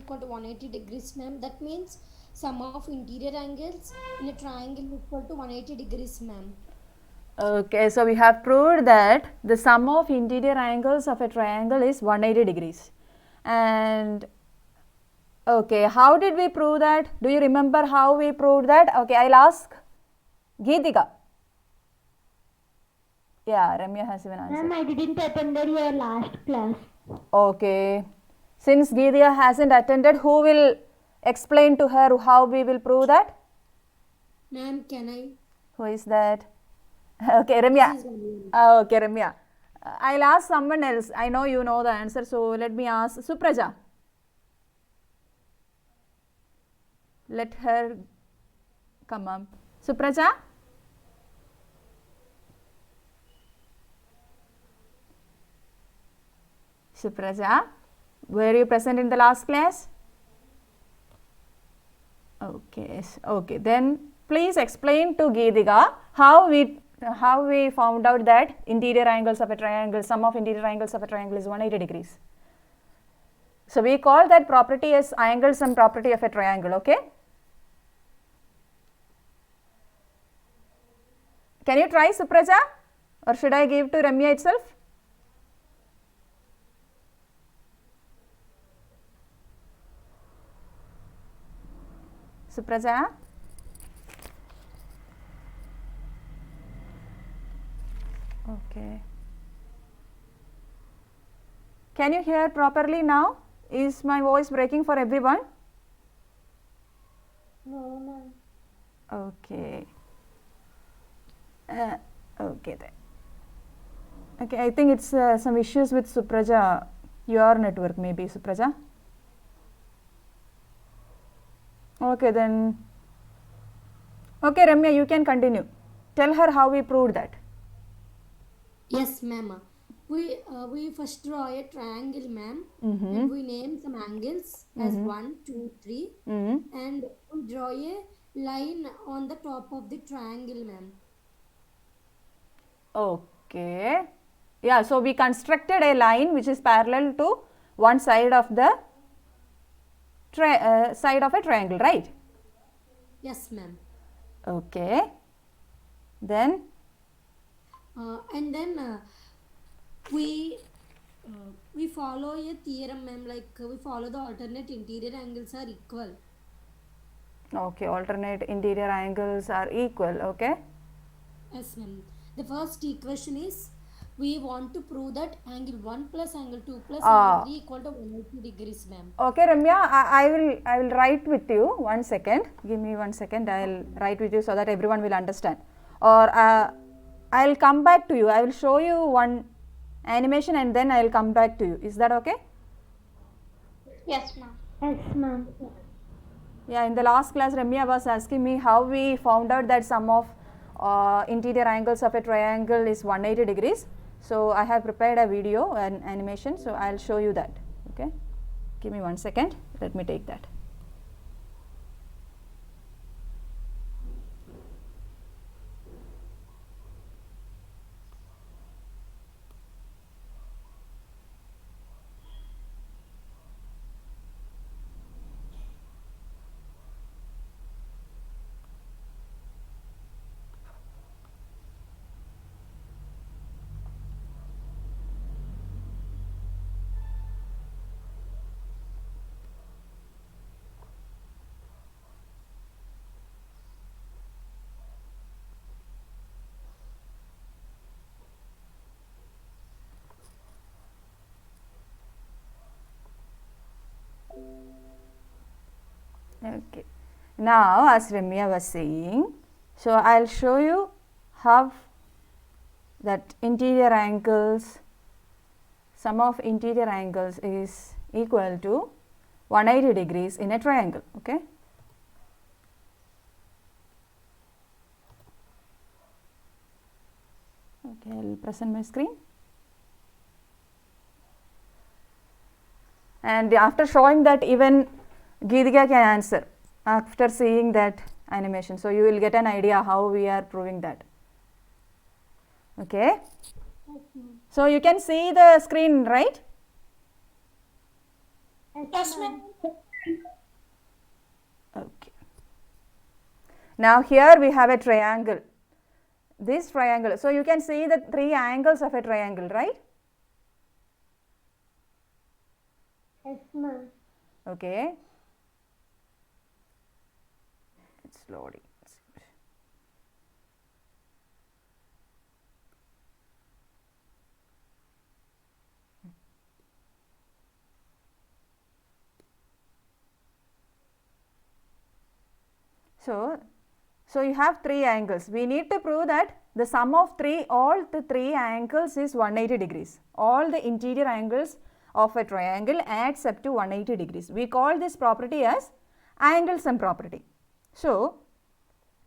equal to 180 degrees, ma'am. That means sum of interior angles in a triangle equal to 180 degrees, ma'am. Okay, so we have proved that the sum of interior angles of a triangle is 180 degrees. And okay, how did we prove that? Do you remember how we proved that? Okay, I'll ask Geetika. Yeah, Ramya has even answered. Ma'am, I didn't attend your last class. Okay, since Geetika hasn't attended, who will explain to her how we will prove that? Ma'am, can I? Who is that? Okay, Ramya. This is Ramya. Okay, Ramya. I'll ask someone else. I know you know the answer, so let me ask Supraja. Let her come up. Supraja? Supraja, were you present in the last class? Okay, okay. Then please explain to Geetika how we found out that interior angles of a triangle, sum of interior angles of a triangle is 180 degrees. So we call that property as angle sum property of a triangle, okay? Can you try, Supraja, or should I give to Ramya itself? Supraja? Okay. Can you hear properly now? Is my voice breaking for everyone? No, ma'am. Okay. Okay then. Okay, I think it's some issues with Supraja, your network maybe, Supraja. Okay then. Okay, Ramya, you can continue. Tell her how we proved that. Yes, ma'am. We first draw a triangle, ma'am, and we name some angles as 1, 2, 3, and we draw a line on the top of the triangle, ma'am. Okay. Yeah, so we constructed a line which is parallel to one side of the side of a triangle, right? Yes, ma'am. Okay. Then And then we follow a theorem, ma'am. Like we follow the alternate interior angles are equal. okay, alternate interior angles are equal, okay? Yes, ma'am. The first equation is we want to prove that angle 1 plus angle 2 plus angle 3 equal to 180 degrees, ma'am. Okay, Ramya, I will write with you. 1 second. Give me 1 second. I'll write with you so that everyone will understand. Or I'll come back to you. I will show you one animation and then I'll come back to you. Is that okay? Yes, ma'am. Yes, ma'am. Yeah, in the last class, Ramya was asking me how we found out that sum of interior angles of a triangle is 180 degrees. So I have prepared a video and animation. So I'll show you that. Okay. Give me 1 second. Let me take that. Okay. Now, as Ramya was saying, so I'll show you how that interior angles, sum of interior angles is equal to 180 degrees in a triangle. Okay. Okay, I'll present my screen. And after showing that, even Geetika can answer after seeing that animation. So you will get an idea how we are proving that. Okay. So you can see the screen, right? Yes, ma'am. Okay. Now here we have a triangle. This triangle. So you can see the three angles of a triangle, right? Yes, ma'am. Okay. It's loading. So you have three angles. We need to prove that the sum of all the three angles is 180 degrees. All the interior angles of a triangle adds up to 180 degrees. We call this property as angle sum property. So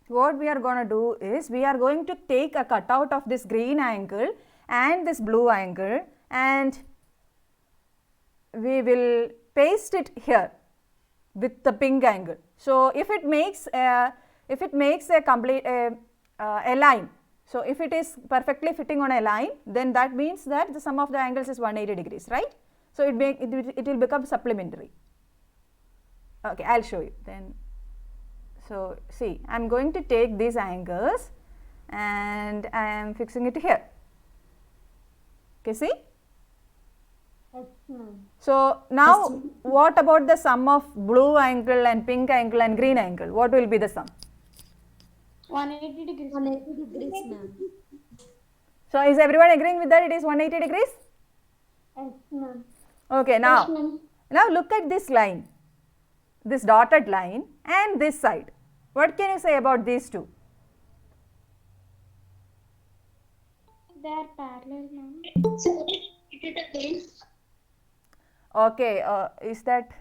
what we are going to do is we are going to take a cutout of this green angle and this blue angle, and we will paste it here with the pink angle. So if it makes a complete a line, so if it is perfectly fitting on a line, then that means that the sum of the angles is 180 degrees, right? So it will become supplementary. Okay, I'll show you then. So see, I am going to take these angles and I am fixing it here. Okay, see? Yes, ma'am. So now what about the sum of blue angle and pink angle and green angle? What will be the sum? 180 degrees. 180 degrees, ma'am. So is everyone agreeing with that it is 180 degrees? Yes, ma'am. Okay, now look at this line, this dotted line and this side. What can you say about these two? They are parallel, ma'am. Okay, is that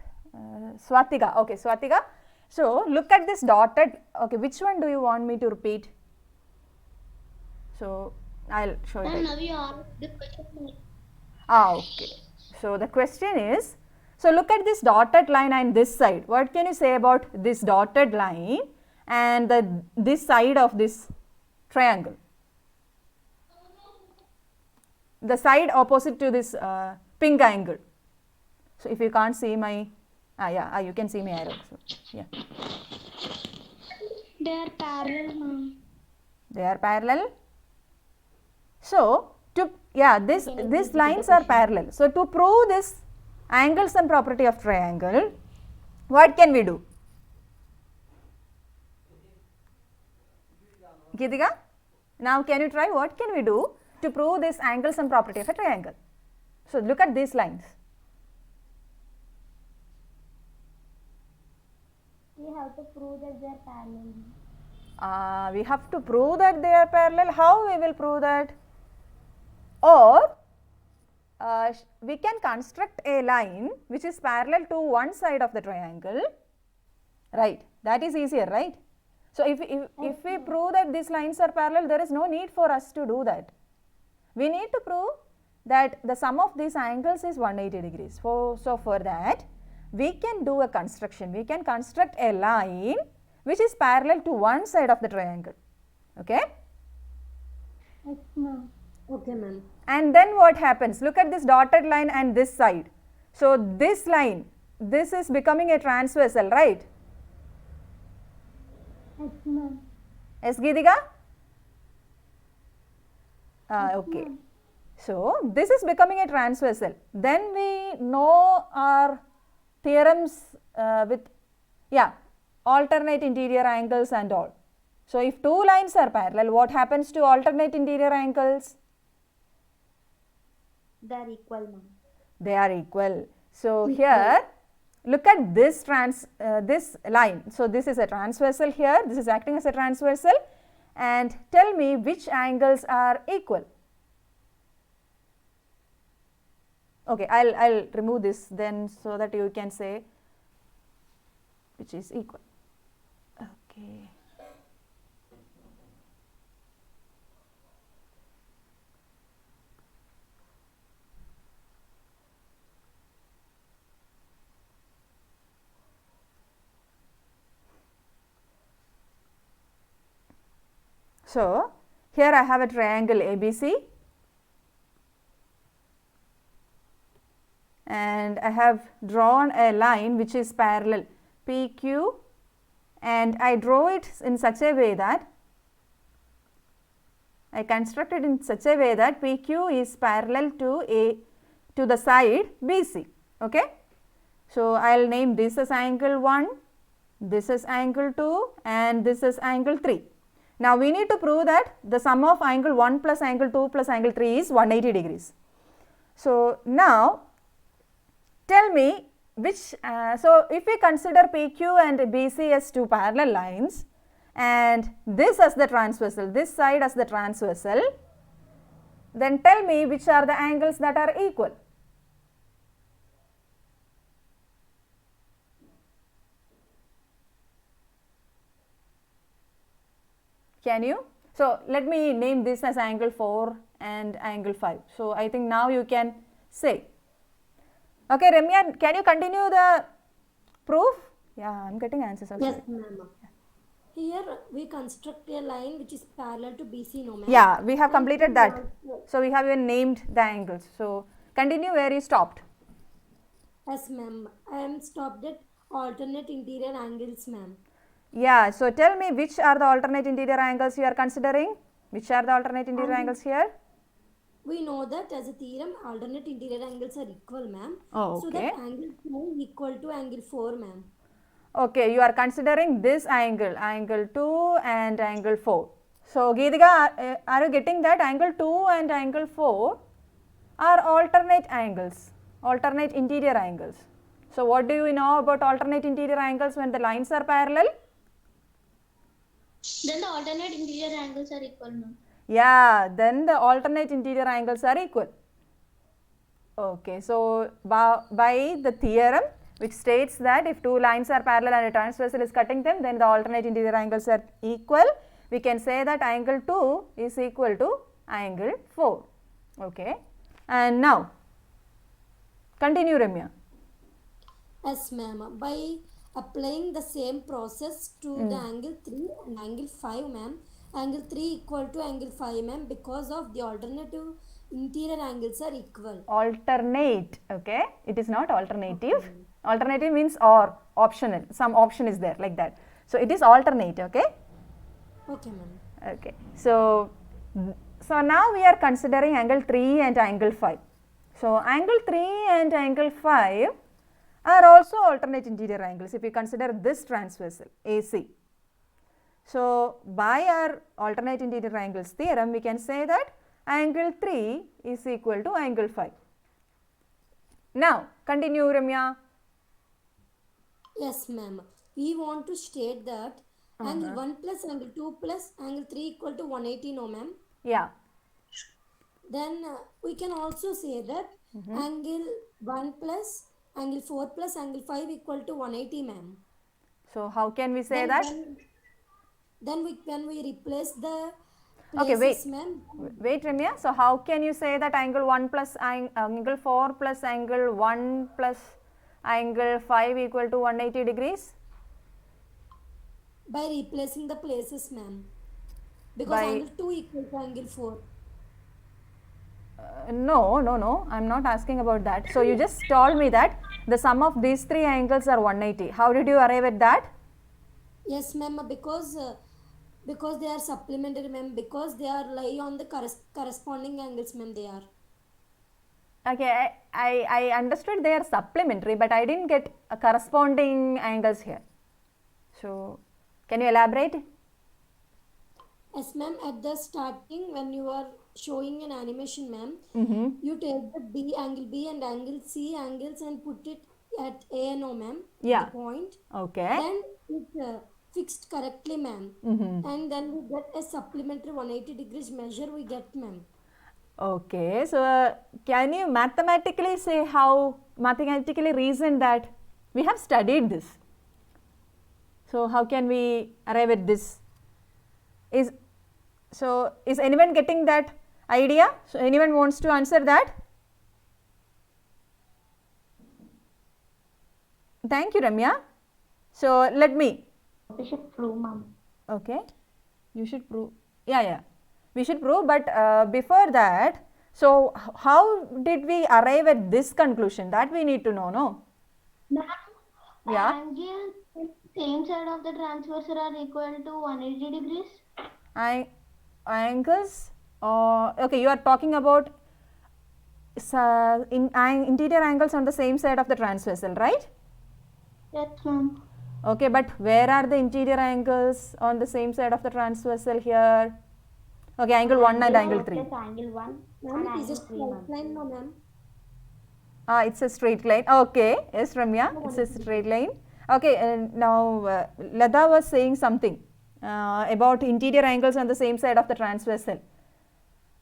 Swatika? Okay, Swatika. So look at this dotted. Okay, which one do you want me to repeat? So I'll show you. Now you are the question. Okay. So the question is, so look at this dotted line and this side. What can you say about this dotted line and this side of this triangle? The side opposite to this pink angle. So if you can't see my, you can see my arrow. So, yeah. They are parallel, ma'am. They are parallel. So these lines are parallel. So to prove this angle sum property of triangle, what can we do? Geetika, now can you try? What can we do to prove this angle sum property of a triangle? So look at these lines. We have to prove that they are parallel. We have to prove that they are parallel. How we will prove that? Or we can construct a line which is parallel to one side of the triangle, right? That is easier, right? So if we prove that these lines are parallel, there is no need for us to do that. We need to prove that the sum of these angles is 180 degrees. So for that, we can do a construction. We can construct a line which is parallel to one side of the triangle. Okay? Yes, ma'am. Okay, ma'am. And then what happens? Look at this dotted line and this side. So this line, this is becoming a transversal, right? Yes, ma'am. Yes, Geetika? Okay. So this is becoming a transversal. Then we know our theorems with alternate interior angles and all. So if two lines are parallel, what happens to alternate interior angles? They are equal, ma'am. They are equal. So here look at this this line. So this is a transversal here, this is acting as a transversal, and tell me which angles are equal. Okay, I'll remove this then so that you can say which is equal. Okay. So here I have a triangle ABC and I have drawn a line which is parallel PQ, and I draw it in such a way that I construct it in such a way that PQ is parallel to the side BC. Okay. So, I will name this as angle 1, this is angle 2 and this is angle 3. Now, we need to prove that the sum of angle 1 plus angle 2 plus angle 3 is 180 degrees. So, now tell me which, so if we consider PQ and BC as two parallel lines and this as the transversal, this side as the transversal, then tell me which are the angles that are equal. Can you? So, let me name this as angle 4 and angle 5. So, I think now you can say. Okay, Ramya, can you continue the proof? Yeah, I am getting answers also. Yes, ma'am. Here we construct a line which is parallel to BC, no ma'am. Yeah, we have completed that. So, we have even named the angles. So, continue where you stopped. Yes, ma'am. I am stopped at alternate interior angles, ma'am. Yeah, so tell me which are the alternate interior angles you are considering? Which are the alternate interior angles here? We know that as a theorem, alternate interior angles are equal, ma'am. Oh, So okay. that angle 2 is equal to angle 4, ma'am. Okay, you are considering this angle, angle 2 and angle 4. So, Geetika, are you getting that angle 2 and angle 4 are alternate angles, alternate interior angles. So, what do you know about alternate interior angles when the lines are parallel? Then the alternate interior angles are equal, ma'am. Yeah, then the alternate interior angles are equal. Okay, so by the theorem which states that if two lines are parallel and a transversal is cutting them, then the alternate interior angles are equal, we can say that angle 2 is equal to angle 4. Okay, and now continue, Ramya. Yes, ma'am. By applying the same process to the angle 3 and angle 5, ma'am, angle 3 equal to angle 5, ma'am, because of the alternative interior angles are equal. Alternate, okay, it is not alternative. Alternative means or, optional, some option is there like that. So, it is alternate, okay. Okay, ma'am. Okay, so now we are considering angle 3 and angle 5. So, angle 3 and angle 5 are also alternate interior angles if we consider this transversal AC. So, by our alternate interior angles theorem, we can say that angle 3 is equal to angle 5. Now, continue, Ramya. Yes, ma'am. We want to state that angle 1 plus angle 2 plus angle 3 equal to 180, no ma'am. Yeah. Then we can also say that angle 1 plus angle 4 plus angle 5 equal to 180, ma'am. So, how can we say Then that? Then when we replace the Okay, places, ma'am. Wait, Ramya. So, how can you say that angle 1 plus angle 4 plus angle 1 plus angle 5 equal to 180 degrees? By replacing the places, ma'am. Because By- angle 2 equal to angle 4. No, I am not asking about that. So, you just told me that the sum of these three angles are 180. How did you arrive at that? Yes, ma'am. Because they are supplementary, ma'am. Because they are lie on the corresponding angles, ma'am. They are. Okay, I understood they are supplementary, but I didn't get corresponding angles here. So, can you elaborate? Yes, ma'am. At the starting, when you are showing an animation, ma'am, you take the angle B and angle C angles and put it at A and O, ma'am. Yeah. The point. Okay. Then it fixed correctly, ma'am. And then we get a supplementary 180 degrees measure. We get, ma'am. Okay, so can you mathematically say how, mathematically reason that we have studied this? So, how can we arrive at this? Is anyone getting that idea? So, anyone wants to answer that? Thank you, Ramya. So, let me. We should prove, ma'am. Okay, you should prove. Yeah, we should prove, but before that, So how did we arrive at this conclusion? That we need to know, no? Ma'am, Yeah. angles in same side of the transversal are equal to 180 degrees. Angles. Okay, you are talking about interior angles on the same side of the transversal, right? Yes, ma'am. Okay, but where are the interior angles on the same side of the transversal here? Okay, angle 1 and angle 3. Plus angle 1 Ma'am, and it is a angle 3, straight ma'am. line, no, ma'am. It's a straight line. Okay, yes, Ramya, it's a straight line. Okay, and now Lada was saying something about interior angles on the same side of the transversal.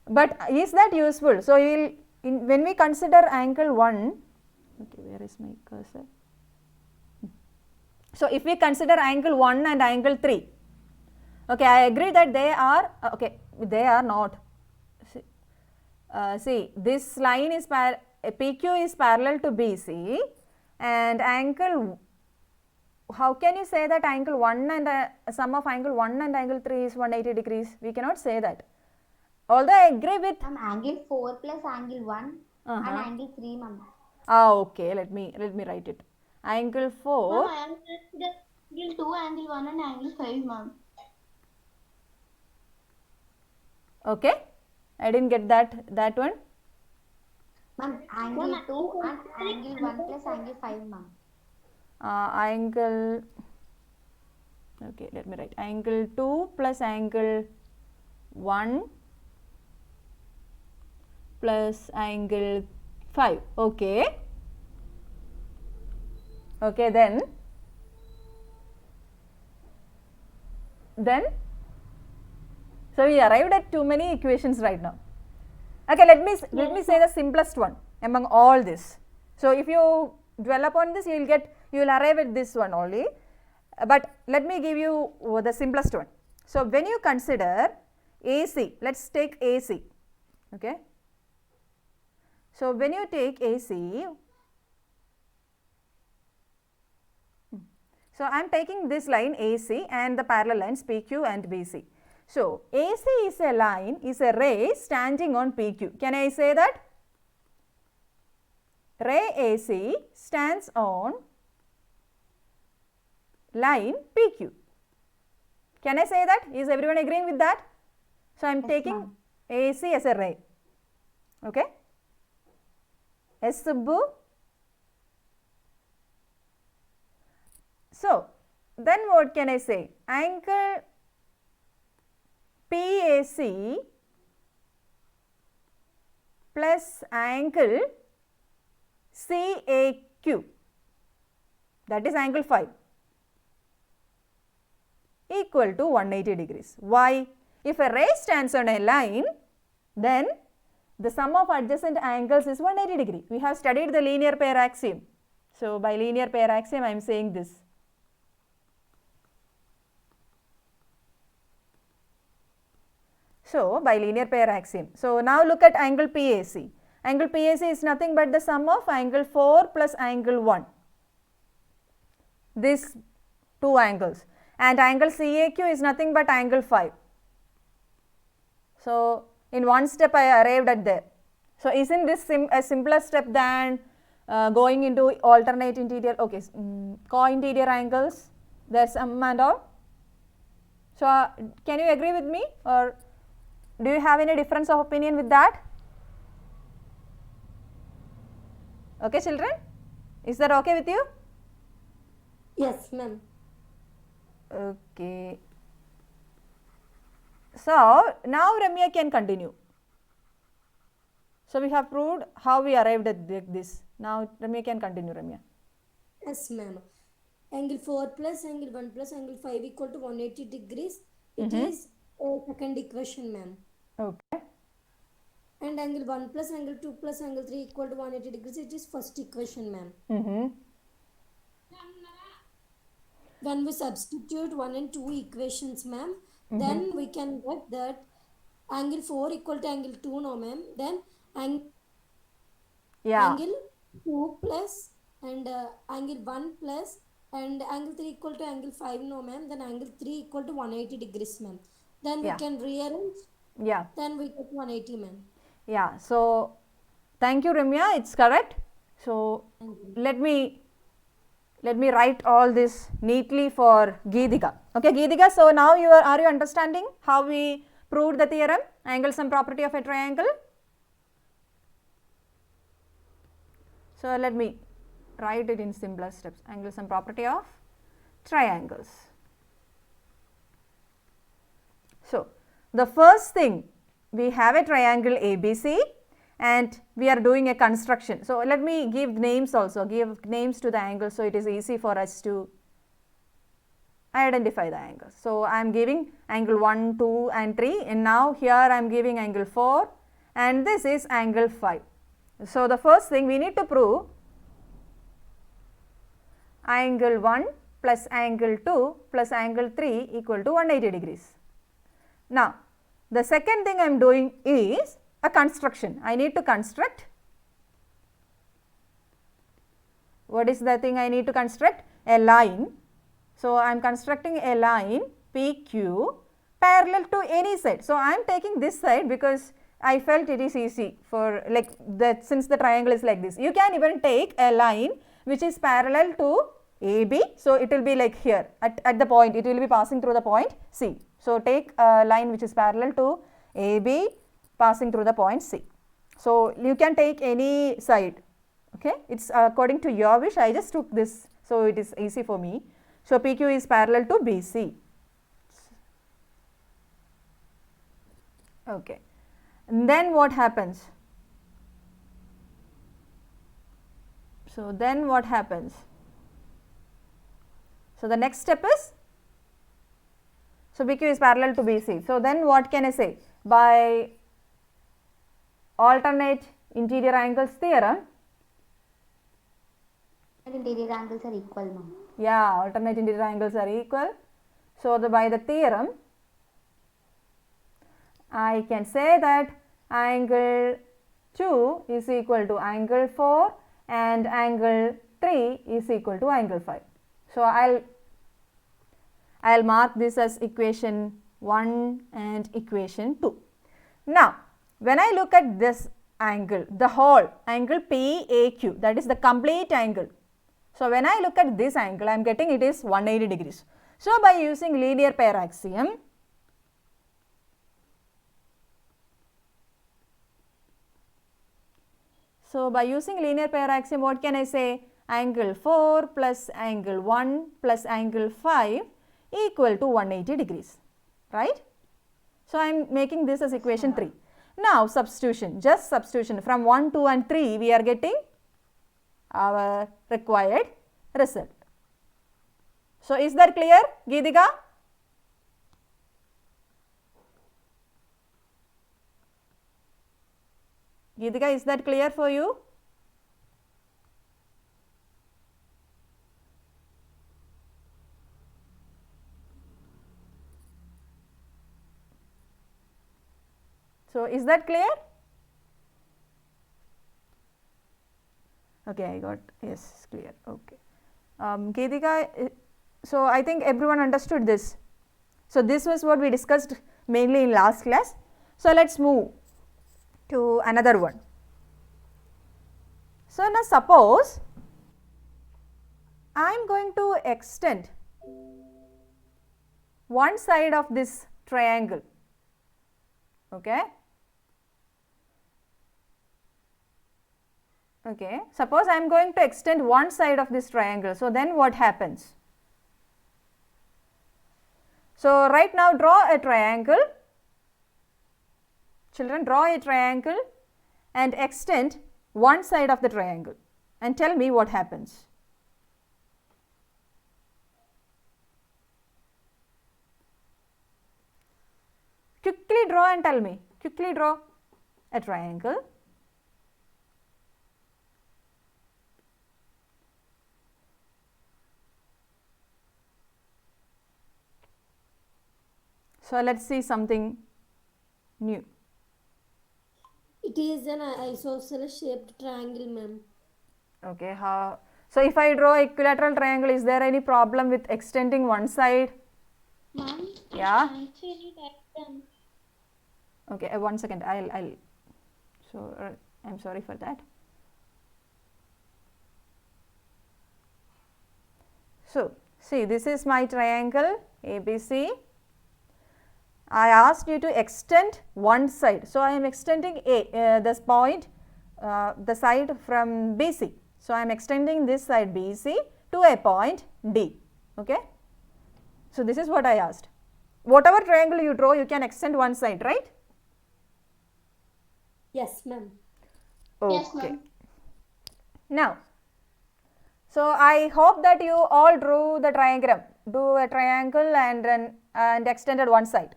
But is that useful? So, when we consider angle 1, okay, where is my cursor? So, if we consider angle 1 and angle 3, okay, I agree that they are, okay, they are not. See, this line is PQ is parallel to BC, and angle, how can you say that angle 1 and sum of angle 1 and angle 3 is 180 degrees? We cannot say that. Although I agree with Angle 4 plus angle 1 and angle 3, ma'am. okay, let me write it. Angle 4. Ma'am, I am consider angle 2, angle 1 and angle 5, ma'am. Okay, I didn't get that one. Ma'am, angle 2 and angle 1 plus angle 5, ma'am. Angle, okay, let me write angle 2 plus angle 1 plus angle 5. Okay. Okay, then so we arrived at too many equations right now. Okay, let me say the simplest one among all this. So if you dwell upon this, you will arrive at this one only. But let me give you the simplest one. So when you consider AC, let's take AC. Okay. So when you take AC, so I am taking this line AC and the parallel lines PQ and BC. So AC is a line, is a ray standing on PQ. Can I say that? Ray AC stands on line PQ. Can I say that? Is everyone agreeing with that? So I am taking AC as a ray. Okay. S Subbu. So then what can I say? Angle PAC plus angle CAQ, that is angle 5, equal to 180 degrees. Why? If a ray stands on a line, then the sum of adjacent angles is 180 degree. We have studied the linear pair axiom. So by linear pair axiom, I am saying this. So by linear pair axiom. So now look at angle PAC. Angle PAC is nothing but the sum of angle 4 plus angle 1. These two angles. And angle CAQ is nothing but angle 5. So in one step I arrived at there. So isn't this a simpler step than going into alternate interior, okay, co-interior angles, there's sum and all. So can you agree with me, or do you have any difference of opinion with that? Okay, children, is that okay with you? Yes, ma'am. Okay. So now Ramya can continue. So we have proved how we arrived at this. Now Ramya can continue, Ramya. Yes, ma'am. Angle 4 plus angle 1 plus angle 5 equal to 180 degrees. It is a second equation, ma'am. Okay. And angle 1 plus angle 2 plus angle 3 equal to 180 degrees. It is first equation, ma'am. When we substitute 1 and 2 equations, ma'am, then we can get that angle 4 equal to angle 2, no, ma'am. Then angle 2 plus and angle 1 plus and angle 3 equal to angle 5, no, ma'am. Then angle 3 equal to 180 degrees, ma'am. Then we can rearrange. Yeah. Then we get 180, ma'am. Yeah, so thank you Ramya, it's correct. So let me write all this neatly for Geedika. Okay Geedika, so now are you understanding how we proved the theorem, angle sum property of a triangle? So let me write it in simpler steps, angle sum property of triangles. So the first thing, we have a triangle ABC and we are doing a construction. So let me give names also, give names to the angles, so it is easy for us to identify the angles. So I am giving angle 1, 2 and 3, and now here I am giving angle 4 and this is angle 5. So the first thing we need to prove angle 1 plus angle 2 plus angle 3 equal to 180 degrees. Now the second thing I am doing is a construction. I need to construct. What is the thing I need to construct? A line. So I am constructing a line PQ parallel to any side. So I am taking this side because I felt it is easy for like that, since the triangle is like this. You can even take a line which is parallel to AB. So it will be like here at the point, it will be passing through the point C. So take a line which is parallel to AB passing through the point C. So you can take any side, okay, it is according to your wish. I just took this, so it is easy for me. So PQ is parallel to BC. Okay, and then what happens? So then what happens? So the next step is, so PQ is parallel to BC. So then what can I say? By alternate interior angles theorem, Interior angles are equal, ma'am. yeah, alternate interior angles are equal. So by the theorem, I can say that angle 2 is equal to angle 4 and angle 3 is equal to angle 5. So I'll mark this as equation 1 and equation 2. Now when I look at this angle, the whole angle PAQ, that is the complete angle. So when I look at this angle, I am getting it is 180 degrees. So by using linear pair axiom, what can I say? Angle 4 plus angle 1 plus angle 5 equal to 180 degrees, right? So I am making this as equation 3. Now substitution, just substitution from 1, 2 and 3, we are getting our required result. So is that clear, Geedika? Geedika, is that clear for you? So is that clear? Okay, I got, yes, clear. Okay. Geedika, so I think everyone understood this. So this was what we discussed mainly in last class. So let's move to another one. So now suppose I am going to extend one side of this triangle, okay. Okay, suppose I am going to extend one side of this triangle. So then what happens? So right now draw a triangle. Children, draw a triangle and extend one side of the triangle and tell me what happens. Quickly draw and tell me. Quickly draw a triangle. So let's see something new. It is an isosceles shaped triangle, ma'am. Okay, how? So if I draw equilateral triangle, is there any problem with extending one side? Ma'am, Yeah. answer any diagram. Okay, 1 second. I'll So I'm sorry for that. So see, this is my triangle ABC. I asked you to extend one side. So I am extending this point, the side from BC. So I am extending this side BC to a point D. Okay. So this is what I asked. Whatever triangle you draw, you can extend one side, right? Yes, ma'am. Okay. Yes, ma'am. Now, so I hope that you all drew the triangle. Do a triangle and extended one side.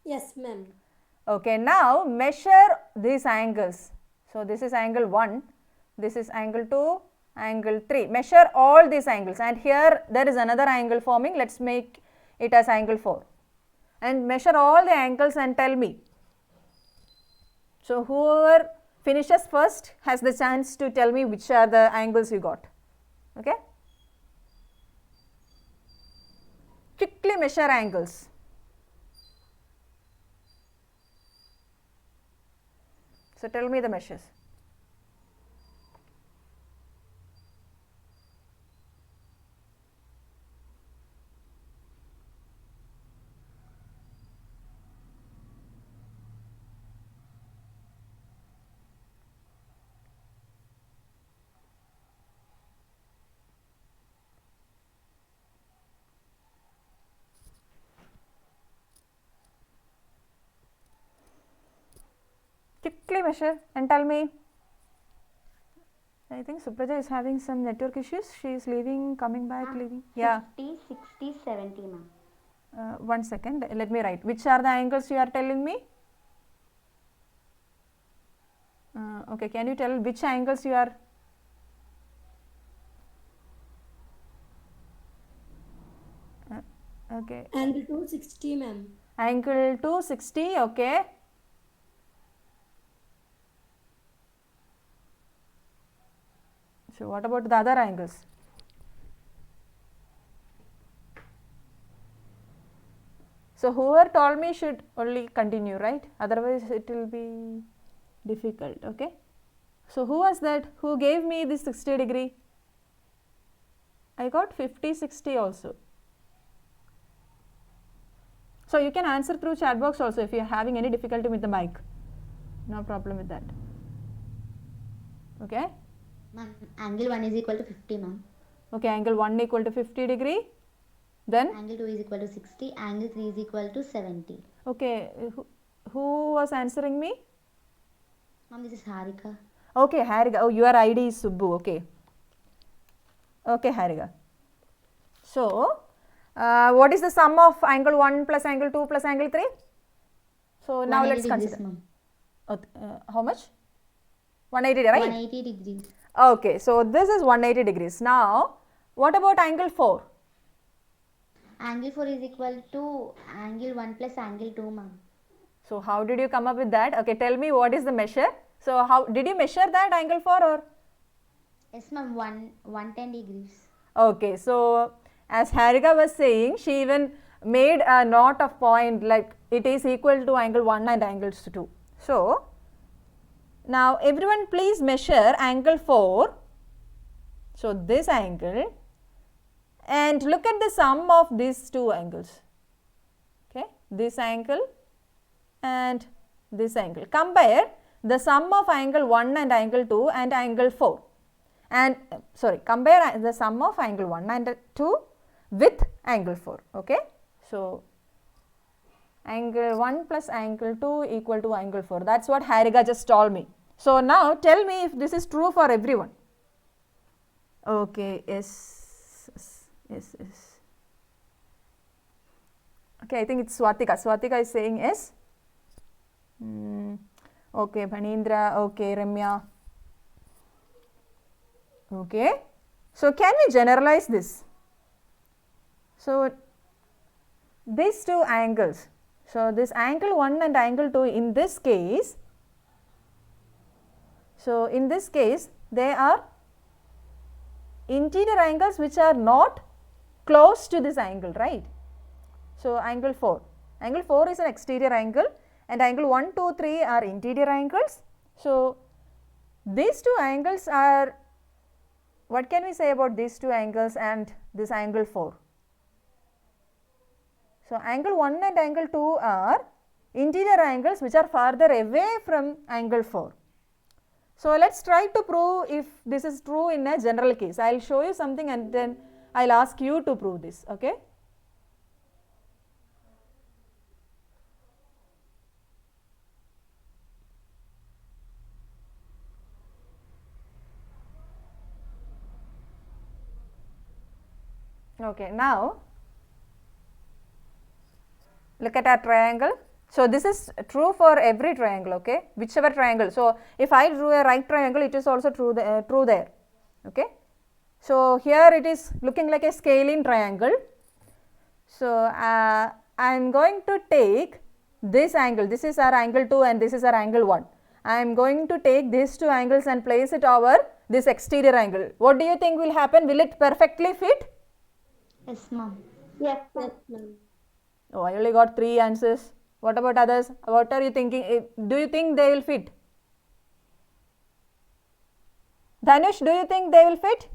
Yes, ma'am. Okay, now measure these angles. So this is angle 1, this is angle 2, angle 3. Measure all these angles, and here there is another angle forming. Let's make it as angle 4. And measure all the angles and tell me. So whoever finishes first has the chance to tell me which are the angles you got. Okay? Quickly measure angles. So tell me the measures. Quickly measure and tell me. I think Supraja is having some network issues. She is leaving, coming back, leaving. Yeah. 50, 60, 70, ma'am. 1 second. Let me write. Which are the angles you are telling me? Okay. Can you tell which angles you are? Okay. Angle 260, ma'am. Angle 260. Okay. So what about the other angles? So whoever told me should only continue, right? Otherwise it will be difficult. Okay. So who was that? Who gave me this 60 degree? I got 50, 60 also. So you can answer through chat box also if you are having any difficulty with the mic. No problem with that. Okay. Ma'am, angle 1 is equal to 50, ma'am. Okay, angle 1 equal to 50 degree. Then? Angle 2 is equal to 60. Angle 3 is equal to 70. Okay, who was answering me? Ma'am, this is Harika. Okay, Harika. Oh, your ID is Subbu. Okay. Okay, Harika. So, what is the sum of angle 1 plus angle 2 plus angle 3? So, now let's 180 degrees, consider. ma'am. How much? 180, right? 180 degrees. Okay, so this is 180 degrees. Now, what about angle 4? Angle 4 is equal to angle 1 plus angle 2, ma'am. So, how did you come up with that? Okay, tell me what is the measure. So, how did you measure that angle 4 or? Yes, ma'am, 110 degrees. Okay, so as Harika was saying, she even made a note of point like it is equal to angle 1 and angle 2. So, now everyone please measure angle 4. So, this angle and look at the sum of these two angles. Okay, this angle and this angle. Compare the sum of angle 1 and angle 2 and angle 4. And compare the sum of angle 1 and 2 with angle 4. Okay. So, angle 1 plus angle 2 equal to angle 4. That is what Harika just told me. So, now tell me if this is true for everyone. Okay, yes. Okay, I think it's Swatika. Swatika is saying yes. Okay, Bhanindra. Okay, Ramya. Okay. So, can we generalize this? So, these two angles. So, this angle 1 and angle 2 in this case. So, in this case they are interior angles which are not close to this angle, right. So, angle 4. Angle 4 is an exterior angle and angle 1, 2, 3 are interior angles. So, these two angles are, what can we say about these two angles and this angle 4? So, angle 1 and angle 2 are interior angles which are farther away from angle 4. So, let us try to prove if this is true in a general case. I will show you something and then I will ask you to prove this, okay. Okay, now look at our triangle. So, this is true for every triangle, okay, whichever triangle. So, if I drew a right triangle, it is also true, true there, okay. So, here it is looking like a scalene triangle. So, I am going to take this angle, this is our angle 2 and this is our angle 1. I am going to take these two angles and place it over this exterior angle. What do you think will happen? Will it perfectly fit? Yes, ma'am. Yes, ma'am. Oh, I only got 3 answers. What about others? What are you thinking? Do you think they will fit? Dhanush, do you think they will fit?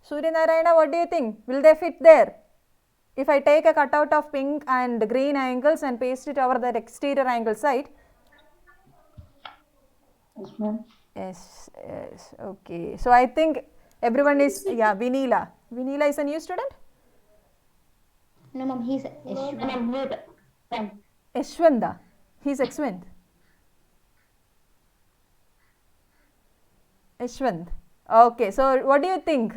Surya Narayana, what do you think? Will they fit there? If I take a cutout of pink and green angles and paste it over that exterior angle side. Yes, ma'am. Yes, yes, okay. So, I think everyone is, yeah, Vinila. Vinila is a new student? No, ma'am, he's Ishwan. Yashwanda. He's Yashwant. Yashwant. Okay, so what do you think?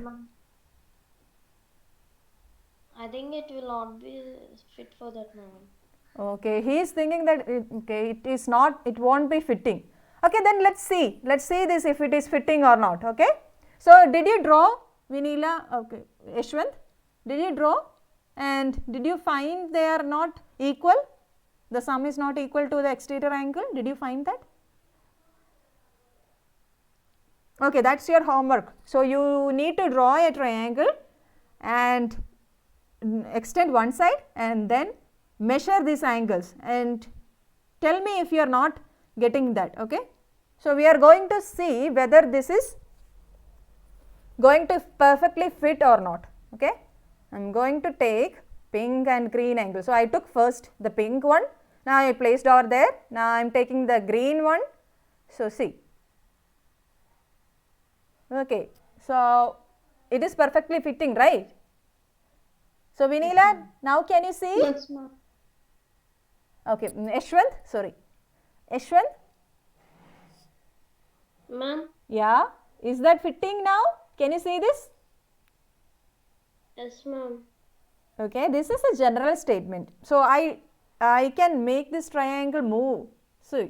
I think it will not be fit for that now. Okay, he is thinking that it is not, it won't be fitting. Okay, then let's see this if it is fitting or not. Okay, so did you draw, Vinila? Okay, Yashwant, did you draw and did you find they are not equal? The sum is not equal to the exterior angle. Did you find that? Okay, that's your homework. So, you need to draw a triangle and extend one side and then measure these angles and tell me if you are not getting that. Okay. So, we are going to see whether this is going to perfectly fit or not. Okay. I am going to take pink and green angle. So, I took first the pink one, now I placed over there, now I am taking the green one. So, see. Okay. So, it is perfectly fitting, right? So, Vinila, now can you see? Yes, ma'am. Okay, Yashwant, sorry. Yashwant? Ma'am? Yeah, is that fitting now? Can you see this? Yes, ma'am. Okay, this is a general statement. So, I can make this triangle move. So,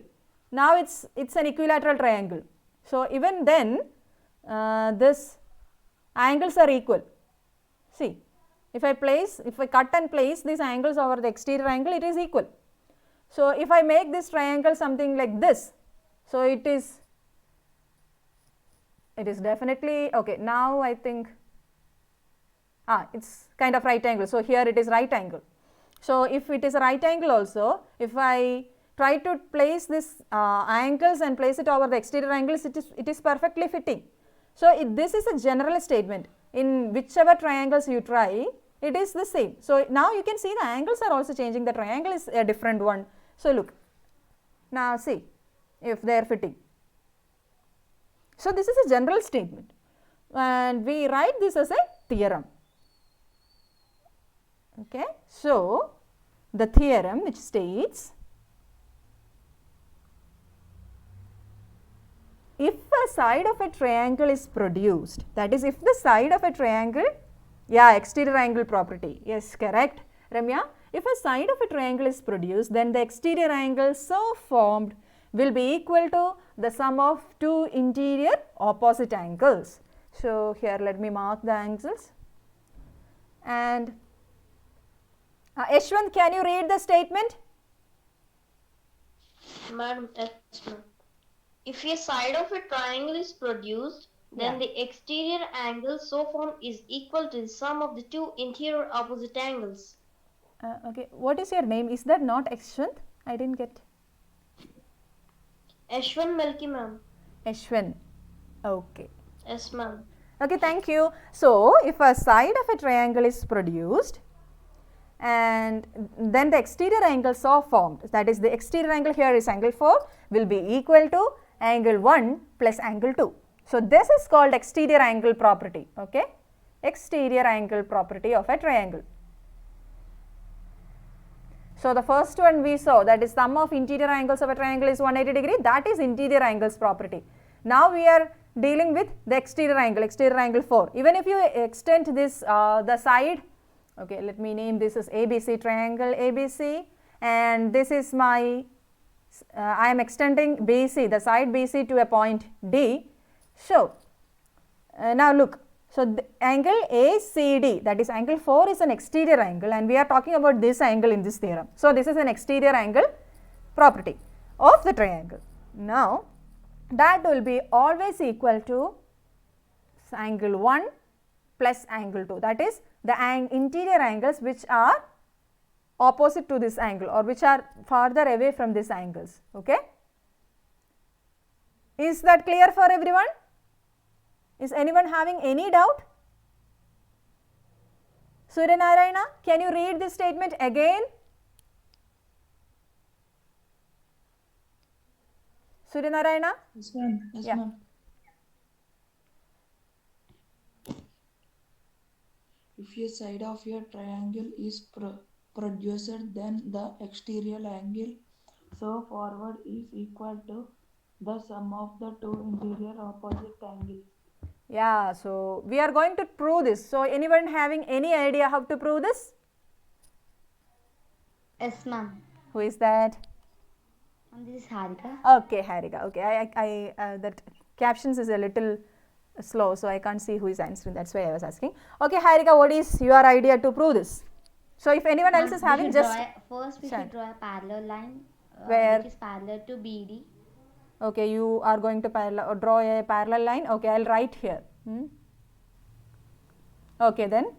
now it's an equilateral triangle. So, even then this angles are equal. See, if I cut and place these angles over the exterior angle, it is equal. So, if I make this triangle something like this, so it is definitely, okay, now I think, it's kind of right angle. So, here it is right angle. So, if it is a right angle also, if I try to place this angles and place it over the exterior angles, it is perfectly fitting. So, this is a general statement. In whichever triangles you try, it is the same. So, now you can see the angles are also changing, the triangle is a different one. So, look, now see if they are fitting. So, this is a general statement and we write this as a theorem. Okay. So, the theorem which states, if a side of a triangle is produced, that is if the side of a triangle, yeah, exterior angle property, yes, correct, Ramya. If a side of a triangle is produced, then the exterior angle so formed will be equal to the sum of two interior opposite angles. So, here let me mark the angles and Yashwant, can you read the statement? Madam, yes, ma'am. If a side of a triangle is produced, then the exterior angle so formed is equal to the sum of the two interior opposite angles. Okay, what is your name? Is that not Ashwant? I didn't get. Ashwin Milky, ma'am. Ashwin. Okay. Yes, ma'am. Okay, thank you. So, if a side of a triangle is produced and then the exterior angles are formed, that is the exterior angle here is angle 4 will be equal to angle 1 plus angle 2. So, this is called exterior angle property, okay, exterior angle property of a triangle. So, the first one we saw, that is sum of interior angles of a triangle is 180 degree, that is interior angles property. Now, we are dealing with the exterior angle 4. Even if you extend this the side, okay, let me name this as ABC, triangle ABC, and this is my I am extending BC, the side BC to a point D. So, now look, so the angle ACD, that is angle 4 is an exterior angle, and we are talking about this angle in this theorem. So, this is an exterior angle property of the triangle. Now, that will be always equal to angle 1 plus angle 2, that is the interior angles which are opposite to this angle or which are farther away from these angles. Okay. Is that clear for everyone? Is anyone having any doubt? Surya Narayana, can you read this statement again? Surya Narayana? Yes, ma'am. Yes, Yeah. ma'am. If a side of a triangle is produced, then the exterior angle so forward is equal to the sum of the two interior opposite angles. Yeah, so we are going to prove this. So, anyone having any idea how to prove this? Yes, ma'am. Who is that? This is Harika. Okay, Harika. Okay, that captions is a little slow, so I can't see who is answering. That's why I was asking. Okay, Harika, what is your idea to prove this? So, if anyone else is having, just First we Sure. should draw a parallel line Where? which is parallel to BD. okay, you are going to draw a parallel line. Okay, I'll write here. Okay, then.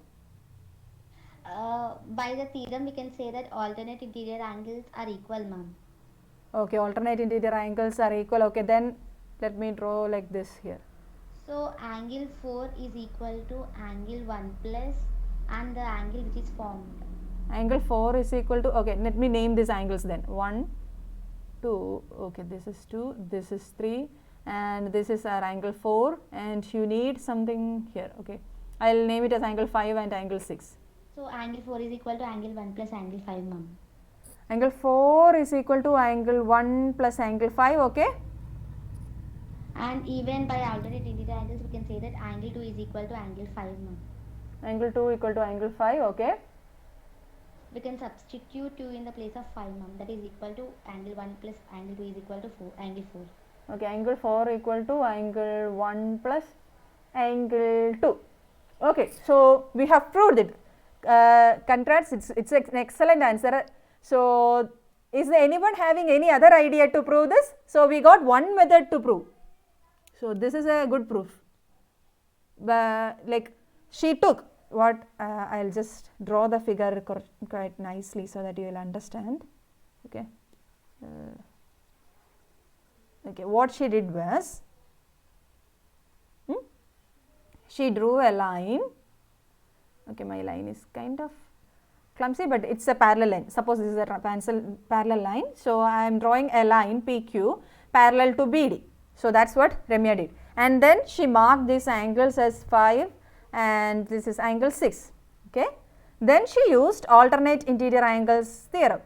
By the theorem we can say that alternate interior angles are equal, ma'am. Okay, alternate interior angles are equal. Okay, then let me draw like this here. So angle 4 is equal to angle 1 plus and the angle which is formed. Angle 4 is equal to, okay, let me name these angles then. 1, 2, okay, this is 2, this is 3, and this is our angle 4, and you need something here, okay. I'll name it as angle 5 and angle 6. So angle 4 is equal to angle 1 plus angle 5, ma'am. Angle 4 is equal to angle 1 plus angle 5, okay. And even by alternate interior angles we can say that angle 2 is equal to angle 5, ma'am. Angle 2 equal to angle 5, okay. We can substitute 2 in the place of 5, ma'am. That is equal to angle 1 plus angle 2 is equal to angle 4. Okay, angle 4 equal to angle 1 plus angle 2. Okay, so we have proved it. Congrats, it's an excellent answer. So, is there anyone having any other idea to prove this? So, we got one method to prove. So, this is a good proof. Like she took what I'll just draw the figure quite nicely so that you will understand. Okay. Okay, what she did was she drew a line. Okay, my line is kind of clumsy, but it's a parallel line. Suppose this is a parallel line. So, I am drawing a line PQ parallel to BD. So, that's what Ramya did. And then she marked these angles as 5 and this is angle 6. Okay. Then she used alternate interior angles theorem.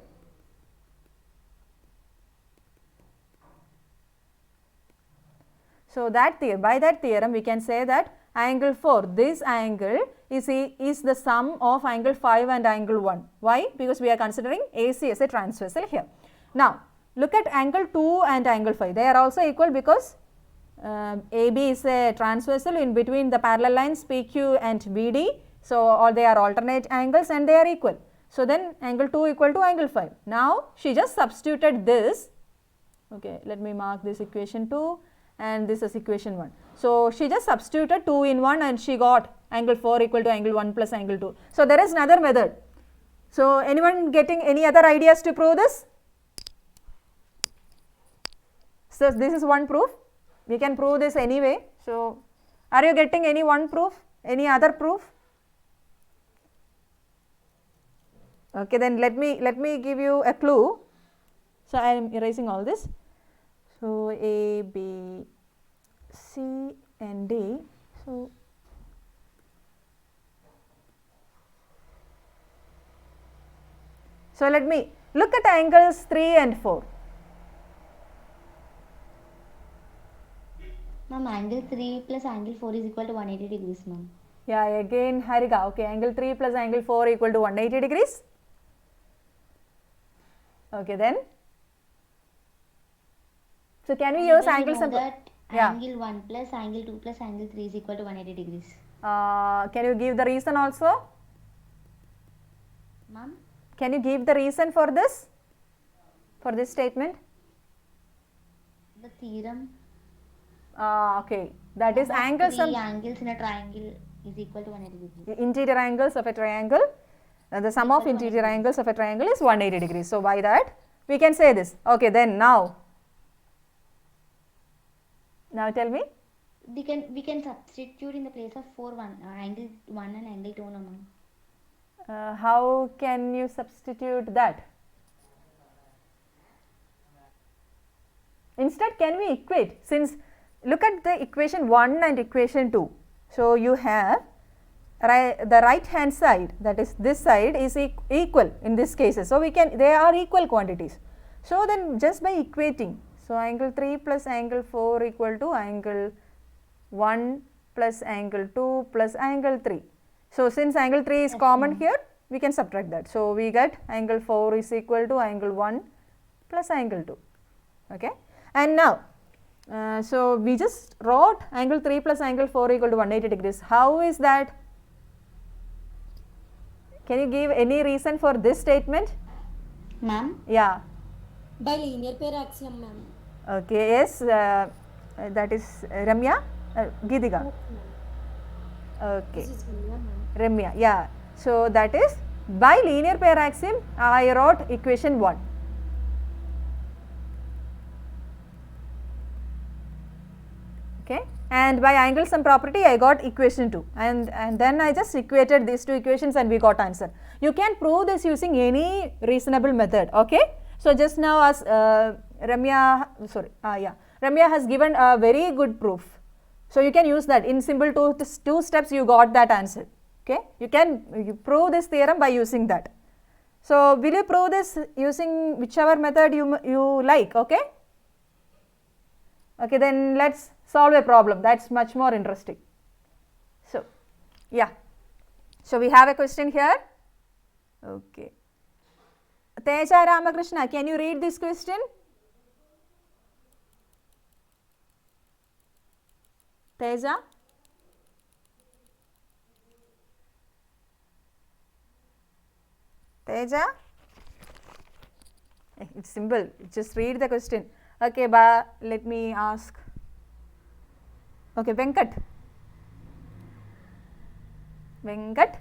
So, by that theorem we can say that angle 4, this angle is the sum of angle 5 and angle 1. Why? Because we are considering AC as a transversal here. Now, look at angle 2 and angle 5. They are also equal because AB is a transversal in between the parallel lines PQ and BD. So, they are alternate angles and they are equal. So, then angle 2 equal to angle 5. Now, she just substituted this. Okay, let me mark this equation 2 and this is equation 1. So, she just substituted 2 in 1 and she got angle 4 equal to angle 1 plus angle 2. So, there is another method. So, anyone getting any other ideas to prove this? So, this is one proof. We can prove this anyway. So, are you getting any one proof? Any other proof? Okay, then let me give you a clue. So, I am erasing all this. So, A, B, C and D. So, let me look at angles 3 and 4. Ma'am, angle 3 plus angle 4 is equal to 180 degrees, ma'am. Yeah, again Harika, okay, angle 3 plus angle 4 equal to 180 degrees. Okay, then. So, can we use angles and that yeah. angle 1 plus angle 2 plus angle 3 is equal to 180 degrees. Can you give the reason also? Ma'am? Can you give the reason for this statement? The theorem. Okay, that is angles Three and angles in a triangle is equal to 180 degrees. interior angles of a triangle. The sum of interior angles of a triangle is 180 degrees. So, by that we can say this. Okay, then now tell me. We can substitute in the place of 4 angle 1 and angle 2, no, ma'am. How can you substitute that? Instead, can we equate, since look at the equation 1 and equation 2. So, you have the right hand side, that is this side is equal in this cases. So, they are equal quantities. So, then just by equating, so angle 3 plus angle 4 equal to angle 1 plus angle 2 plus angle 3. So, since angle 3 is common here, we can subtract that. So, we get angle 4 is equal to angle 1 plus angle 2. Okay. And now, so we just wrote angle 3 plus angle 4 equal to 180 degrees. How is that? Can you give any reason for this statement? Ma'am? Yeah. By linear pair axiom, ma'am. Okay. Yes. That is Ramya? Geetika. Okay. This is Ramya, ma'am. Ramya, yeah. So, that is by linear pair axiom I wrote equation 1. Okay. And by angle sum property I got equation 2, and then I just equated these two equations and we got answer. You can prove this using any reasonable method. Okay. So, just now as Ramya has given a very good proof. So, you can use that in simple two steps you got that answer. Okay. You prove this theorem by using that. So, will you prove this using whichever method you like? Okay. Okay, then let us solve a problem that is much more interesting. So, yeah. So, we have a question here. Okay. Teja Ramakrishna, can you read this question? Teja? Teja? It's simple, just read the question. Okay, let me ask. Okay, Venkat. Venkat.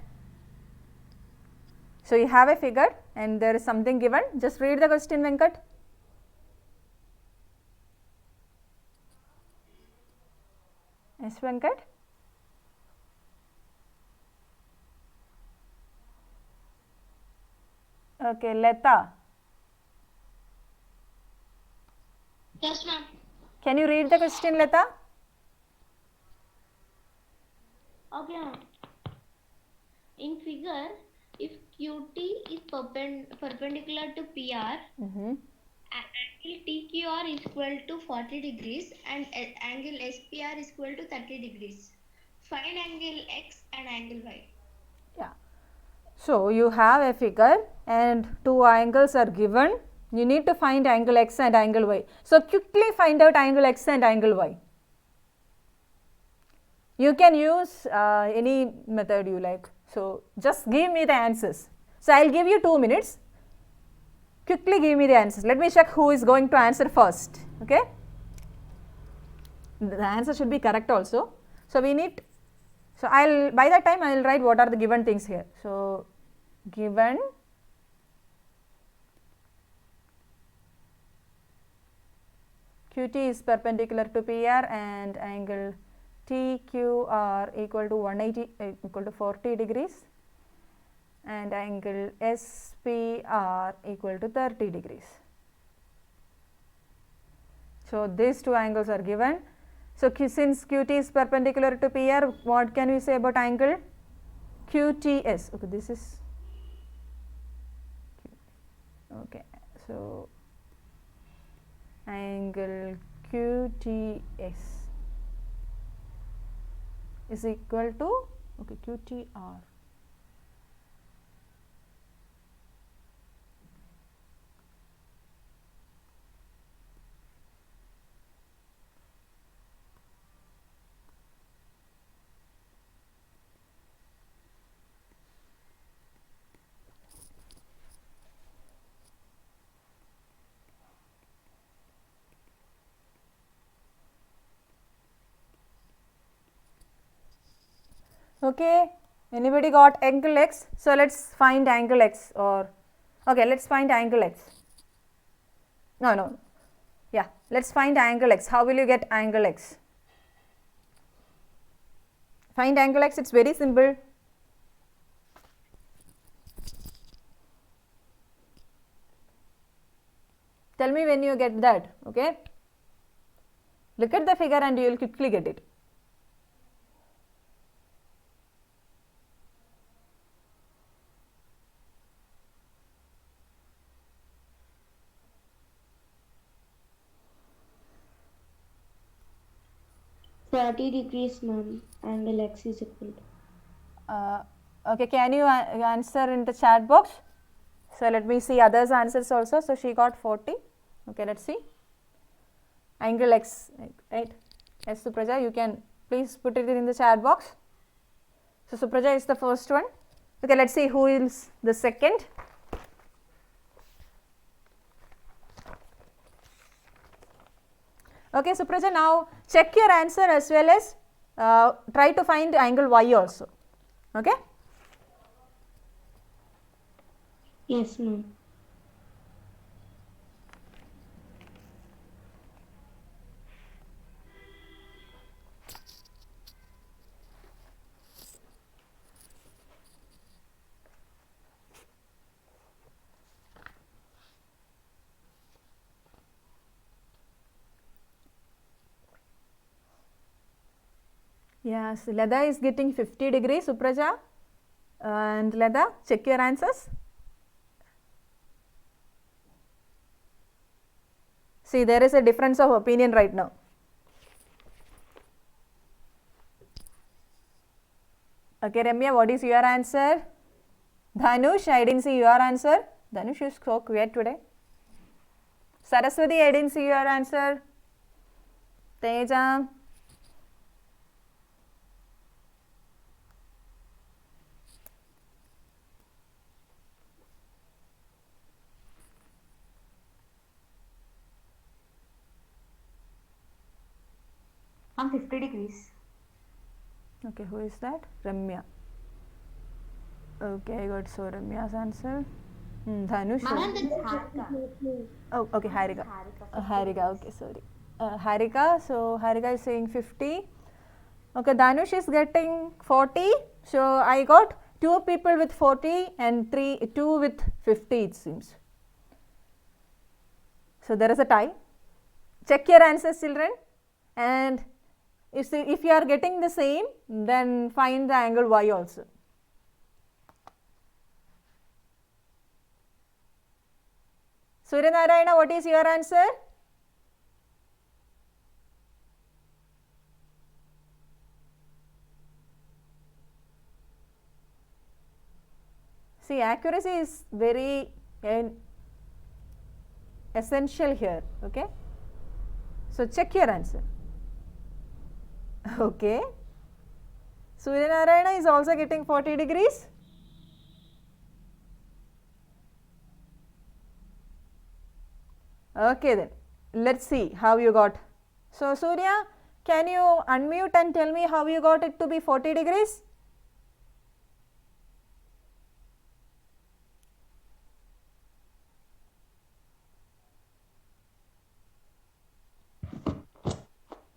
So, you have a figure and there is something given, just read the question, Venkat. Yes, Venkat. Okay, Leta. Yes, ma'am. Can you read the question, Leta? Okay, ma'am. In figure, if QT is perpendicular to PR, angle TQR is equal to 40 degrees and angle SPR is equal to 30 degrees. Find angle X and angle Y. Yeah. So, you have a figure and two angles are given. You need to find angle X and angle Y. So, quickly find out angle X and angle Y. You can use any method you like. So, just give me the answers. So, I will give you 2 minutes. Quickly give me the answers. Let me check who is going to answer first. Okay. The answer should be correct also. So, we need, so by that time I will write what are the given things here. So, given QT is perpendicular to PR and angle TQR equal to 180 equal to 40 degrees and angle SPR equal to 30 degrees. So these two angles are given. So since QT is perpendicular to PR, what can we say about angle QTS? Okay, this is okay. So angle QTS is equal to okay QTR. Okay, anybody got angle x? So let's find angle x, or okay, let's find angle x. No, yeah, let's find angle x. How will you get angle x? Find angle x, it's very simple. Tell me when you get that, okay? Look at the figure and you will quickly get it. $30, ma'am. Angle x is equal to. Okay, can you answer in the chat box? So let me see others' answers also. So she got 40. Okay, let's see. Angle x, right? Yes, Supraja, you can please put it in the chat box. So Supraja is the first one. Okay, let's see who is the second. Okay, Supraja, now check your answer as well as try to find angle y also. Okay. Yes, ma'am. Yes, Leda is getting 50 degrees, Supraja. And Leda, check your answers. See, there is a difference of opinion right now. Okay, Ramya, what is your answer? Dhanush, I didn't see your answer. Dhanush is so quiet today. Saraswati, I didn't see your answer. Teja. I'm 50 degrees. Okay, who is that? Ramya. Okay, I got so Ramya's answer. Dhanush. Ma'am, that's Harika. Oh, okay, Harika. Harika. Harika, okay, sorry. Harika, so Harika is saying 50. Okay, Dhanush is getting 40. So I got 2 people with 40 and 2 with 50 it seems. So there is a tie. Check your answers, children, and if you are getting the same, then find the angle y also. Surya Narayana, what is your answer? See, accuracy is very essential here, okay? So check your answer. Okay. Surya Narayana is also getting 40 degrees. Okay then, let's see how you got. So Surya, can you unmute and tell me how you got it to be 40 degrees?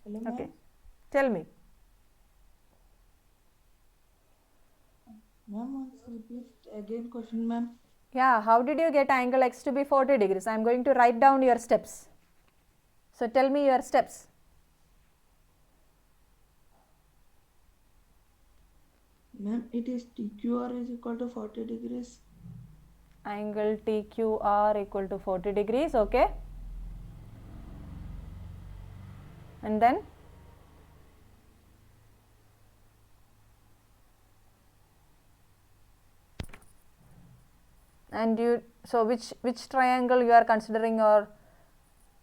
Hello, ma'am. Okay, tell me. Ma'am, once repeat again question, ma'am. Yeah, how did you get angle x to be 40 degrees? I am going to write down your steps. So tell me your steps. Ma'am, it is TQR is equal to 40 degrees. Angle TQR equal to 40 degrees, okay. And then? And you, so which triangle you are considering, or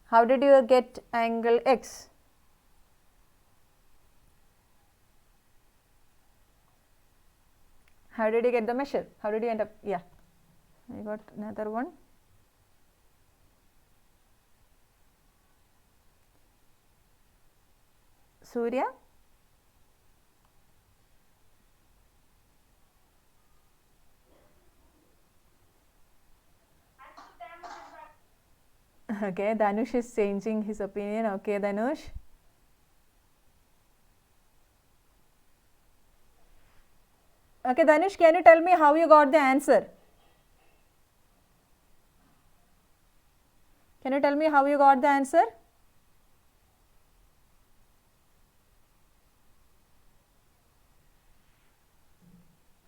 how did you get angle x? How did you get the measure? How did you end up? Yeah, I got another one. Surya? Okay, Dhanush is changing his opinion. Okay, Dhanush. Okay, Dhanush, can you tell me how you got the answer? Can you tell me how you got the answer?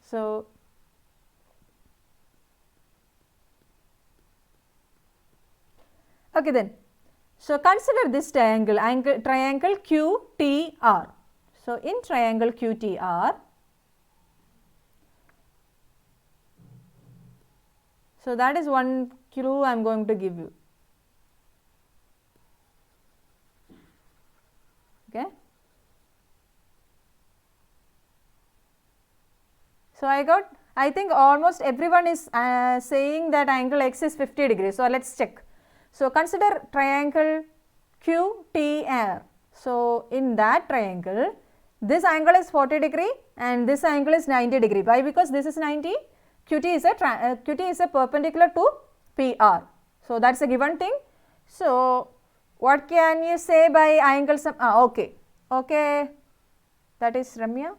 So, okay then. So, consider this triangle QTR. So, in triangle QTR, so that is one clue I am going to give you. Okay. So, I think almost everyone is saying that angle x is 50 degrees. So, let us check. So, consider triangle QTR. So, in that triangle, this angle is 40 degree and this angle is 90 degree. Why? Because this is 90, QT is a perpendicular to PR. So, that is a given thing. So, what can you say by angle sum? Okay, okay, that is Ramya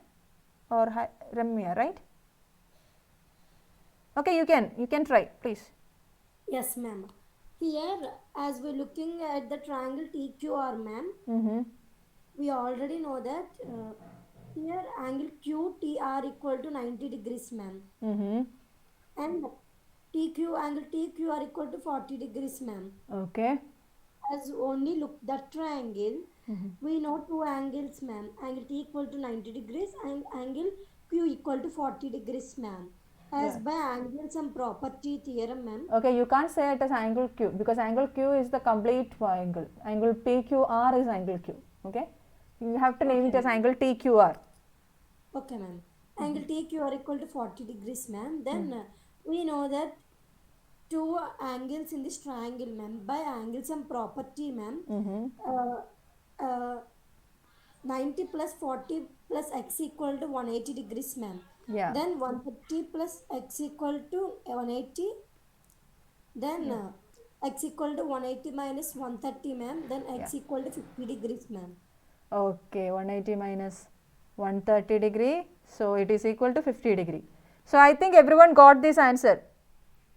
or Ramya, right? Okay, you can try, please. Yes, ma'am. Here, as we're looking at the triangle TQR, ma'am, we already know that here angle QTR equal to 90 degrees, ma'am. And angle TQR equal to 40 degrees, ma'am. Okay. As only look that triangle, we know two angles, ma'am. Angle T equal to 90 degrees and angle Q equal to 40 degrees, ma'am. As by angle sum property theorem, ma'am. Okay, you can't say it as angle Q because angle Q is the complete angle. Angle PQR is angle Q. Okay, you have to name it as angle TQR. Okay, ma'am. Angle TQR equal to 40 degrees, ma'am. Then we know that two angles in this triangle, ma'am. By angle sum property, ma'am. 90 plus 40 plus x equal to 180 degrees, ma'am. Yeah. Then 130 plus x equal to 180. Then x equal to 180 minus 130, ma'am. Then x equal to 50 degrees, ma'am. Okay, 180 minus 130 degree. So, it is equal to 50 degree. So, I think everyone got this answer.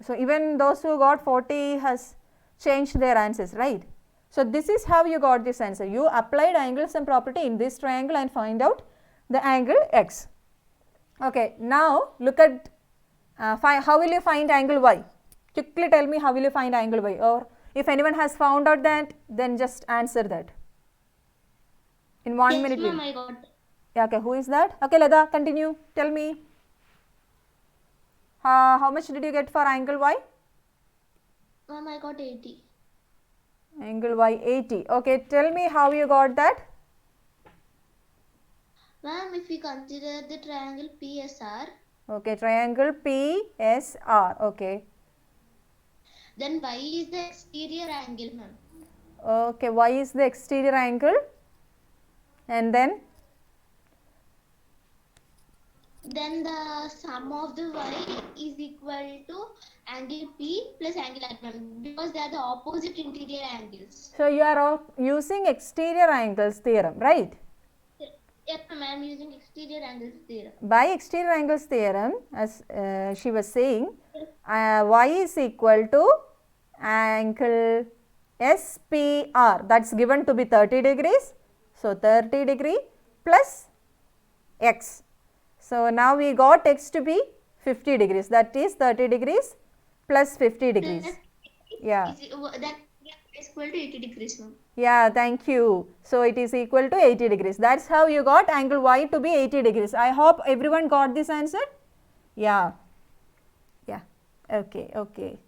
So, even those who got 40 has changed their answers, right? So, this is how you got this answer. You applied angle sum property in this triangle and find out the angle x. Okay, now look at how will you find angle y? Quickly tell me how will you find angle y, or if anyone has found out that, then just answer that. In 1 minute. Yes, ma'am, I got. Yeah, okay, who is that? Okay, Lada, continue. Tell me. How much did you get for angle y? Ma'am, I got 80. Angle y 80. Okay, tell me how you got that. Ma'am, if we consider the triangle PSR, Okay, triangle PSR. Okay. then y is the exterior angle, ma'am. Okay, y is the exterior angle, and then then the sum of the y is equal to angle P plus angle R, ma'am, because they are the opposite interior angles. So you are all using exterior angles theorem, right? Yes, ma'am, I am using exterior angles theorem. By exterior angles theorem, as she was saying, y is equal to angle SPR, that's given to be 30 degrees. So 30 degree plus x. So now we got x to be 50 degrees, that is 30 degrees plus 50 degrees. Yeah. That is equal to 80 degrees, ma'am. Yeah, thank you. So it is equal to 80 degrees. That's how you got angle y to be 80 degrees. I hope everyone got this answer. Yeah. Yeah. Okay. Okay.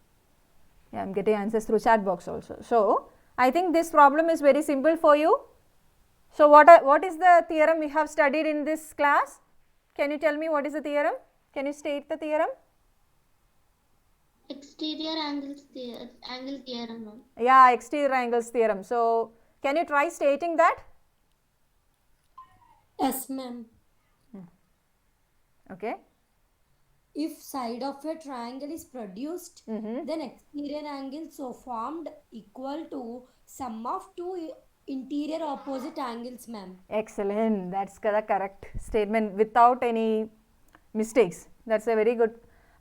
Yeah, I'm getting answers through chat box also. So I think this problem is very simple for you. So what is the theorem we have studied in this class? Can you tell me what is the theorem? Can you state the theorem? Exterior angles angle theorem, ma'am. Yeah, exterior angles theorem. So can you try stating that? Yes, ma'am. Okay. If side of a triangle is produced, then exterior angles so formed equal to sum of two interior opposite angles, ma'am. Excellent. That's the correct statement without any mistakes. That's a very good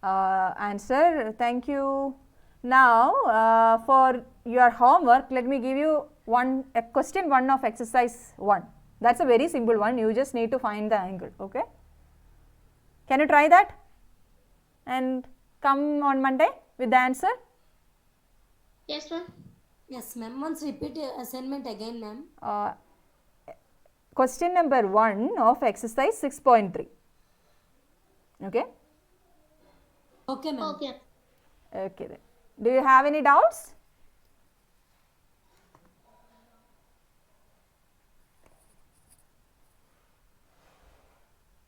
answer. Thank you. Now for your homework, let me give you a question 1 of exercise 1. That's a very simple one. You just need to find the angle. Okay. Can you try that? And come on Monday with the answer? Yes, ma'am. Yes, ma'am. Once repeat your assignment again, ma'am. Question number 1 of exercise 6.3. Okay? Okay, ma'am. Okay. Okay then. Do you have any doubts?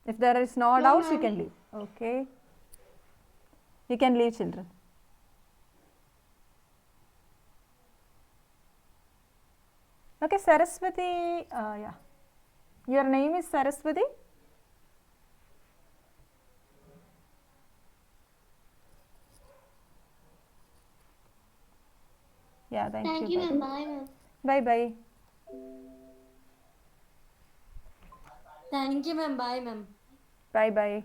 If there is no doubts, you can leave. Okay. You can leave, children. Okay, Saraswati, yeah. Your name is Saraswati? Yeah, Thank you, ma'am. Bye, ma'am. Bye bye. Thank you, ma'am. Bye, ma'am. Bye bye.